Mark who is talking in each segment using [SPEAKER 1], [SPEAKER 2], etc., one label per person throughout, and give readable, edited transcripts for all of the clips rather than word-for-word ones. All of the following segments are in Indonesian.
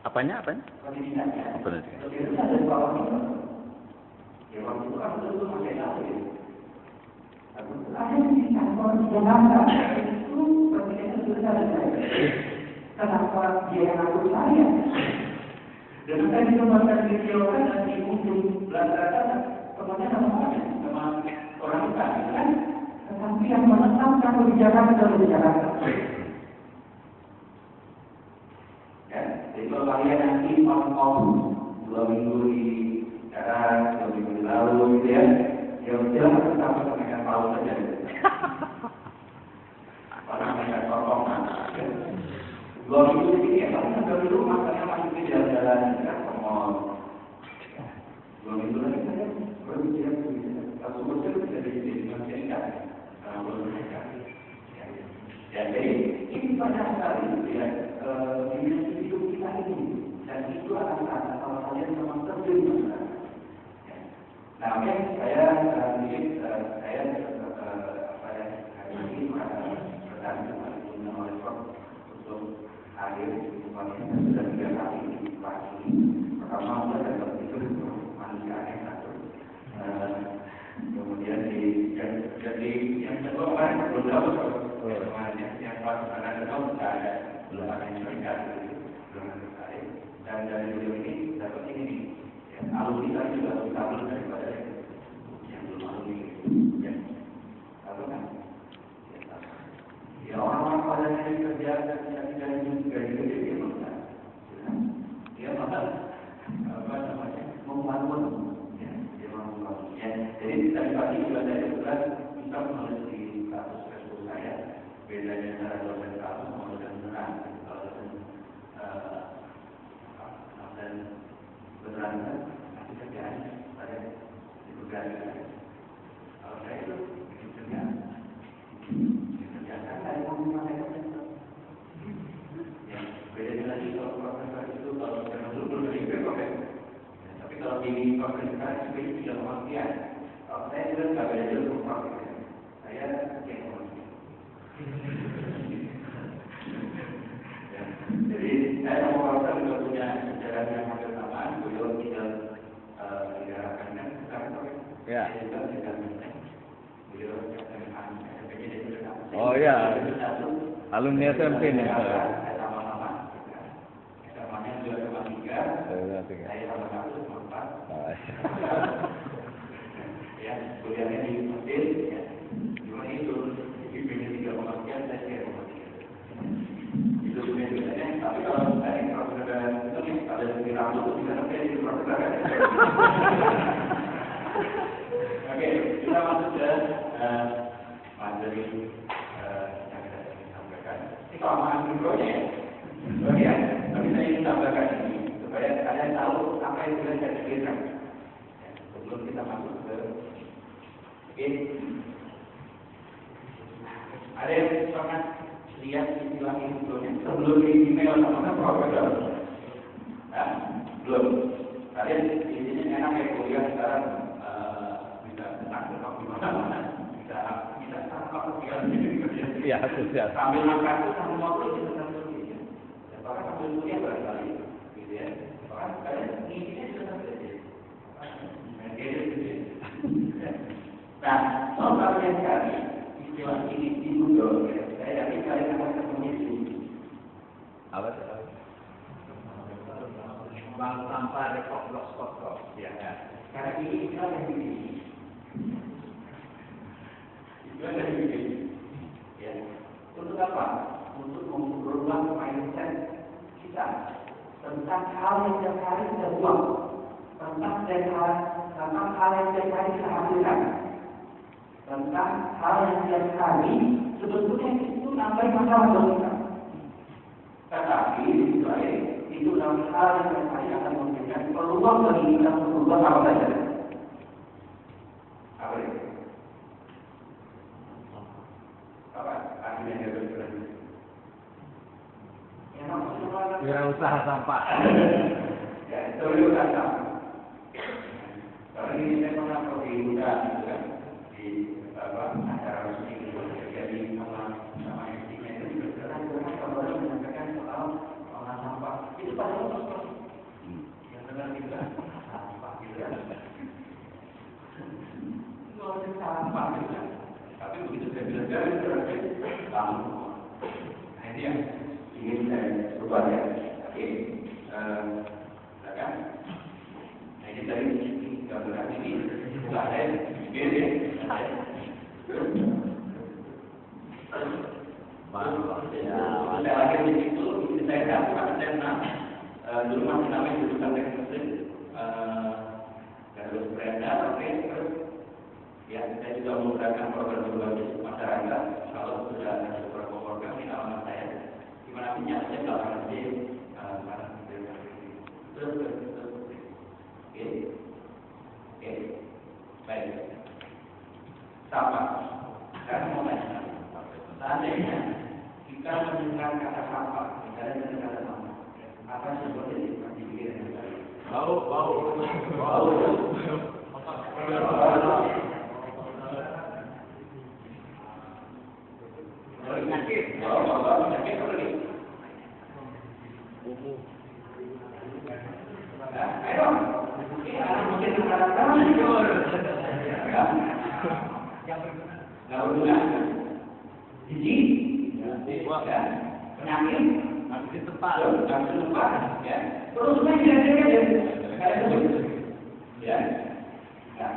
[SPEAKER 1] Apanya?
[SPEAKER 2] Pendidikannya.
[SPEAKER 1] Pendidikan.
[SPEAKER 2] Pendidikan ada di bawah itu. Ya waktu itu kan betul masih tahu ya. Ada di kantor di Jakarta itu pendidikan itu ada. Kenapa dia yang ngatur saya? Dan saya dikembangkan video kan dan di ujung belakang temannya sama orang kita kan. Tetapi yang menetapkan kebijakan adalah di Jakarta. Jadi kalau kalian nanti on 2 minggu di darat, 2 minggu di laut gitu ya, yang jelas tetap mengenai paus saja. Karena mereka potong ya. 2 minggu ini ya, karena dari rumah saya masih di jalan-jalan ya, mall. 2 minggu lagi saya berbicara kalau betul jadi masyarakat, kalau mereka. Jadi ini banyak sekali ya dimensi hidup kita ini dan itu akan salah satunya memang terjadi masalah. Nah, saya hari ini bertanya oleh Prof untuk hadir di tempat ini sudah 3 kali di kelas ini. Pertama saya dapat itu manusia satu. Kemudian jadi yang kedua kemarin belum tahu yang pas ada belum ada yang cerita belum ada dan dari beliau ini dapat ini alumni tadi juga lebih daripada yang belum alumni ya apa kan ya orang-orang pada yang kerja dan yang tidak gaji dia makan dia makan apa namanya membangun ya dia membangun ya jadi tadi pagi juga saya juga bisa menulis di kasus Facebook saya bedanya antara dosen kasus sama dosen beneran. Kalau dosen dan beneran kan nanti kerjaan saya dikerjakan. Kalau saya itu dikerjakan saya mau mengatakan ya bedanya lagi kalau profesor itu kalau jangan dulu dari BPOM tapi kalau di profesor itu tidak kematian. Kalau saya juga nggak beda jauh profesor saya yang jadi saya mau juga punya sejarah yang hampir samaan. Beliau tidak diarahkan kan sekarang ya. Saya juga tidak menang. Beliau SMP-nya dia juga.
[SPEAKER 1] Oh ya, alumni SMP nih.
[SPEAKER 2] Saya sama-sama. SMA-nya juga sama 3. Saya sama 1 sama 4. Ya, kuliahnya di Mesir. Ya. Cuma itu. IP-nya 3,3, saya 3,3. Itu sebenarnya, tapi kalau saya profesor itu ada di rambut, bisa sampai di profesor kan? Oke, kita masuk ke materi yang kita ingin sampaikan. Ini kelamaan mikronya ya, bagian. Tapi saya ingin sampaikan ini supaya kalian tahu apa yang sudah saya pikirkan. Sebelum kita masuk ke ada yang pernah lihat istilah ini sebelum di email sama profesor? Nah, belum. Kalian di sini enak ya kuliah sekarang bisa tenang di mana-mana, bisa apa ya sosial. Sambil makan itu sambil ngobrol bisa sambil kuliah. Dan bahkan sambil kuliah barangkali, gitu ya. Bahkan kalian ngisinya juga sambil kuliah. Nah, soal yang kali istilah ini di Google, ya. Saya yakin kalian akan ketemu di sini. Apa itu? Bank sampah rekod blogspot, ya. Karena ini istilah yang begini. Istilah yang begini. Ya. Untuk apa? Untuk merubah mindset kita tentang hal yang setiap hari kita buang, tentang hal yang setiap hari kita hasilkan. Tentang hal yang setiap hari sebetulnya itu nambah masalah buat kita. Tetapi itu dalam hal yang setiap hari akan memberikan peluang bagi kita untuk berubah apa saja. Apa itu? Apa? Akhirnya dia berjalan. Yang maksudnya
[SPEAKER 1] wirausaha sampah.
[SPEAKER 2] Ya, itu wirausaha sampah. Kalau ini saya pernah pergi muda, kan? Acara resmi jadi sama istrinya itu juga kalau orang menyampaikan keluar ya. Oke, silakan. Nah ini tadi gambaran ini bukan saya bikin ya. Saya lagi di situ, saya dapat saya pernah dulu masih namanya jurusan teknik mesin, terus beredar, oke, terus ya saya juga menggunakan program berbasis masyarakat. Kalau sudah ada beberapa program di alamat saya, di mana punya saya belakangan di terus, oke, baik, sama. Sekarang mau tanya, seandainya kita mendengar kata sampah, misalnya dengan kata sampah, apa sebenarnya yang dipikirin? Bau. Penyakit apa nih? Ayo, mungkin kata-kata Jijik, penyakit, di tempat, ya. Terus ya. Nah,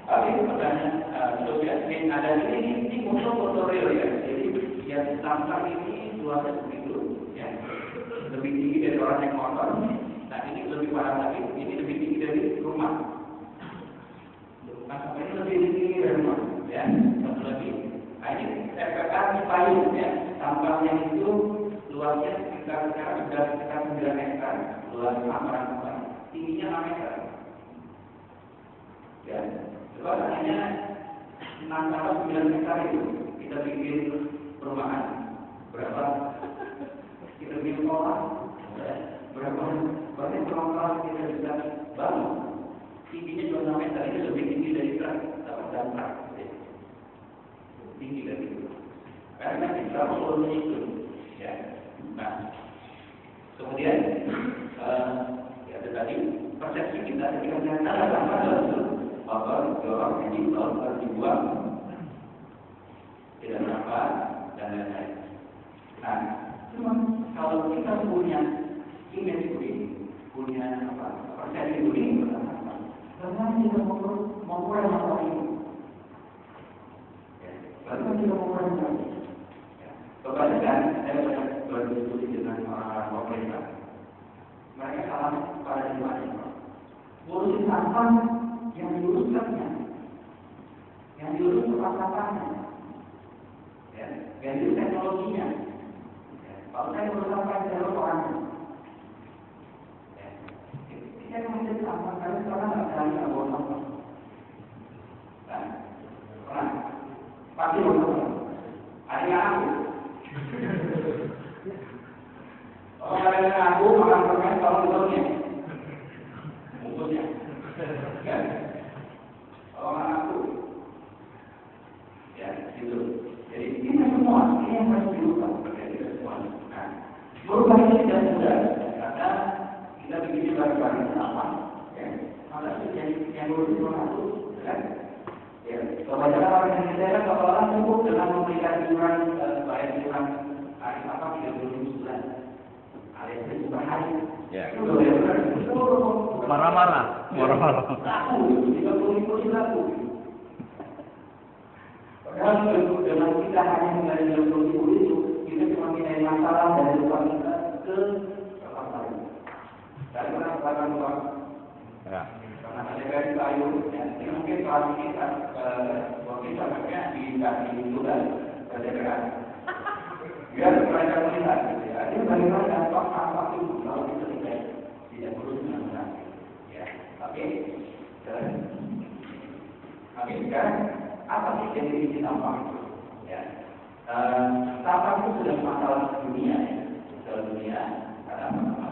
[SPEAKER 2] tapi pertanyaan, ada ini foto real ya. Jadi yang tampak ini luasnya begitu, ya. Lebih tinggi dari orang yang motor. Nah ini lebih parah lagi, ini lebih tinggi dari rumah. Nah, ini lebih tinggi dari rumah, ya. Satu lagi. Nah, ini FPK payung ya, sampahnya itu luasnya sekitar sudah sekitar 9 hektar, luas hamparan tempat, tingginya 6 hektar. Ya, coba hanya 6-9 hektar itu kita bikin perumahan berapa? Kita bikin sekolah, berapa banyak perumahan kita bisa bangun. Tingginya 26 hektar ini lebih tinggi dari truk, dan truk. Tinggi dari itu, karena kita perlu itu, ya. Nah, kemudian ya tadi persepsi kita ketika ada sampah dalam dorong ini harus dibuang, tidak sampah dan lain-lain. Nah, cuma kalau kita punya image begini, punya persepsi begini, karena kita mengurangi masalah ini. Lalu kita mengurangi kebanyakan saya berdiskusi dengan orang-orang pemerintah. Mereka salah pada dimana? Ngurusin sampah yang diuruskannya, yang diurus tempat sampahnya, ya, yang diurus teknologinya. Kalau saya ngurus sampah saya urus orangnya. Kita menjadi sampah karena sekarang nggak berani nggak bawa sampah. Nah, pasti ada yang aku. Kalau ada yang aku makan permen kalau betul bungkusnya, kan? Kalau aku, ya gitu. Jadi ini semua ini yang harus diubah, berkaitan dengan semua. Nah, berubah ini tidak mudah karena kita bikin barang-barang sama, ya. Maka yang berusaha cuma satu, kan? Ya, kebanyakan orang Indonesia kan kalau orang cukup dengan memberikan iuran bayar iuran hari apa 30.000 sebulan, alias 1.000 per hari.
[SPEAKER 1] Ya.
[SPEAKER 2] Itu udah
[SPEAKER 1] Marah-marah.
[SPEAKER 2] Laku, 30.000 laku. Padahal dengan kita hanya menggali 30.000 itu, kita cuma minta masalah dari luar kita ke tempat lain. Dari mana belakang luar?
[SPEAKER 1] Ya.
[SPEAKER 2] Karena ada garis kayu, ya, mungkin kalau kita sampai di bulan berdekat, biar mereka melihat, ya, ini bagaimana dampak sampah itu kalau kita tidak perlu dengan ya, tapi sekarang apa sih definisi sampah itu? Ya, sampah itu sudah masalah dunia, ya, masalah dunia karena apa?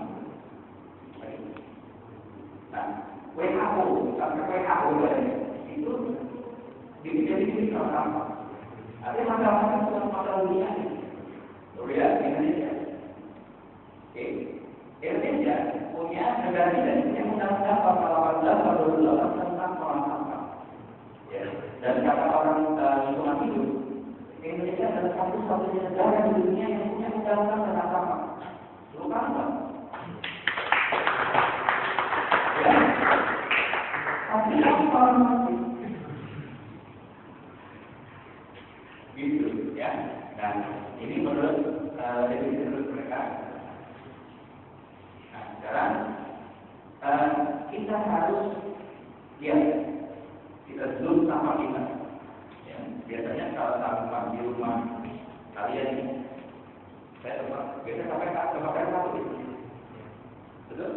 [SPEAKER 2] Nah, WHO, sampai WHO itu didefinisi kalau sampah. Ada masalah itu masalah dunia. Korea, Indonesia. Oke, Indonesia punya negara yang undang-undang pasal 18 atau 28 tentang pengelolaan sampah. Ya, dan kata orang lingkungan hidup, Indonesia adalah satu-satunya negara di dunia yang punya undang-undang tentang sampah. Lupa definisi menurut mereka. Nah, sekarang kita harus lihat, kita zoom sampah kita. Ya, biasanya kalau sampah di rumah kalian ini, saya tempat biasanya pakai satu, betul?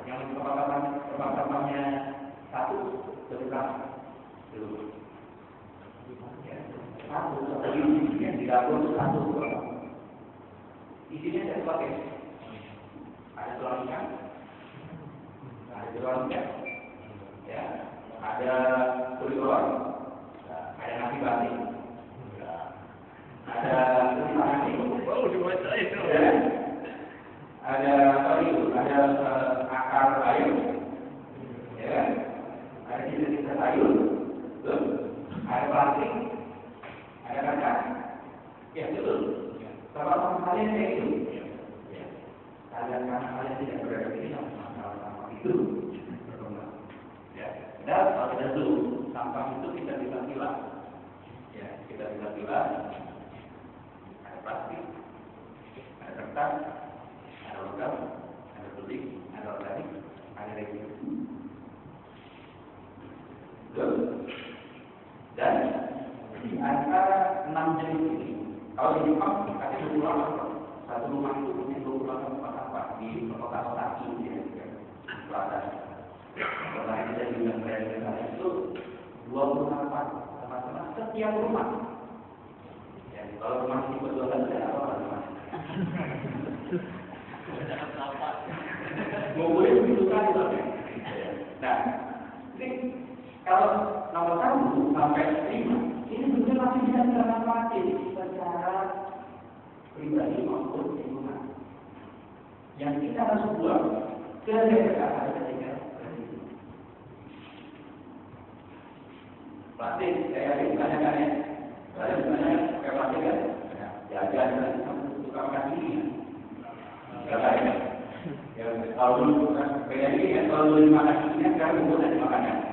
[SPEAKER 2] Yang tempat sampahnya satu, berapa? Dulu. Ya, satu yang di dapur itu satu. Isinya saya pakai. Ada tulang ikan, ya, ada kulit telur, ada nasi basi, ada nasi, ada apa itu, ada akar sayur, ya, ada sisa-sisa sayur, ada plastik, ada kacang, ya betul. Sama kalian kayak itu. Karena kalian tidak berada di dalam sampah itu berkembang. Ya, dan kalau kita zoom, sampah itu kita bisa pilah. Ya, kita bisa pilah. Ada plastik, ada kertas, ada logam, ada kulit, ada organik, ada residu. Dan di antara 6 jenis ini, kalau di Jepang ada 20 satu rumah itu punya 20 tempat di kota-kota ini ya, selatan. Kalau kita di negara itu 20 tempat setiap rumah. Ya, kalau rumah ini betul-betul tidak apa rumah. Boleh begitu kan? Nah, ini kalau nomor 1 sampai 5 ini sebenarnya masih bisa dimanfaatkan secara pribadi maupun lingkungan. Yang kita harus buat ke daerah ada ketiga plastik. Saya yakin banyak kan ya, banyak pakai plastik kan, jajan dan suka makan ini ya. Ya kalau dulu kan beda ini ya, kalau dulu makan ini sekarang bukan dimakannya.